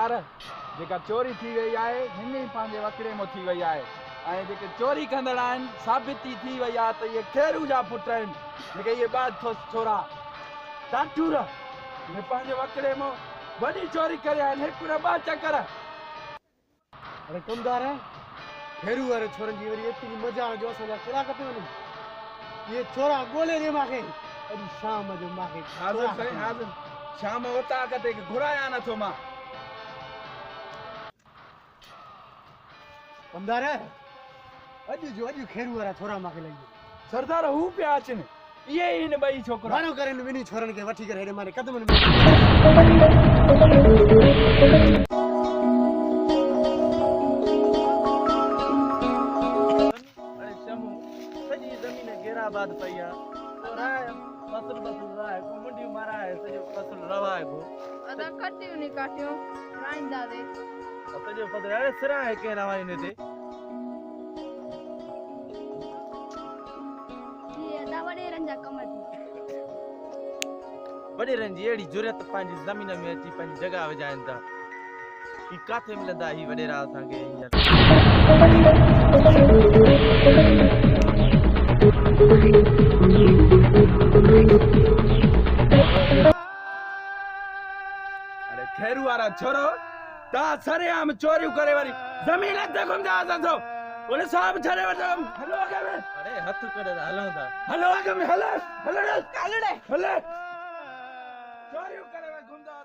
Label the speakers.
Speaker 1: कमदार जेका चोरी थी वई आहे हिन ई पंहिंजे वकिड़े में थी वई आहे ऐं जेके चोरी कंदड़ आहिनि साबिती थी वई आहे त इहे खेरू जा पुट आहिनि जेके इहे ॿ छोरा डाटूर इहे पंहिंजे वकिड़े में वॾी चोरी करे आहिनि हिकु न ॿ चकर।
Speaker 2: अरे कमदार खेरू वारे छोरनि जी वरी एतिरी मज़ा जो असांजा किरा कटे वञनि ये छोरा ॻोल्हे ॾे मूंखे अॼु शाम जो मूंखे
Speaker 1: हाज़िर साईं हाज़िर शाम वता कते घुराया नथो मां।
Speaker 2: कमदार अॼु खेरू वारा छोरा मूंखे लई
Speaker 1: सरदार हू पिया अचनि इहे ई हिन ॿई छोकिरा
Speaker 2: मानो करे हिन ॿिन्ही छोरनि खे वठी करे हेॾे मारे कदमनि में
Speaker 3: सॼी ज़मीन घेराबाद पई आहे फसल रहा है मुंडी मारा है सॼो फसल रवा है को
Speaker 4: अदा कटियूं नी काटियूं राईंदा दे
Speaker 3: सॼो फसल अरे सिरा है के रवा इन ते
Speaker 4: ये अदा वडे रंजा कमर
Speaker 3: वॾे रंग जी अहिड़ी ज़रूरत पंहिंजी ज़मीन में अची पंहिंजी जॻह विझाइनि था ही काथे मिलंदा ही वॾेरा असांखे हींअर
Speaker 1: अरे खेरू वारा छोरो तव्हां सरेआम चोरियूं करे वरी ज़मीन ते घुमंदा असां उन साहब छड़े वठो हलो अॻे में
Speaker 3: अरे हथ कढे हलूं था
Speaker 1: हलो अॻे में हलो हलो हलो चोरियूं करे घुमंदा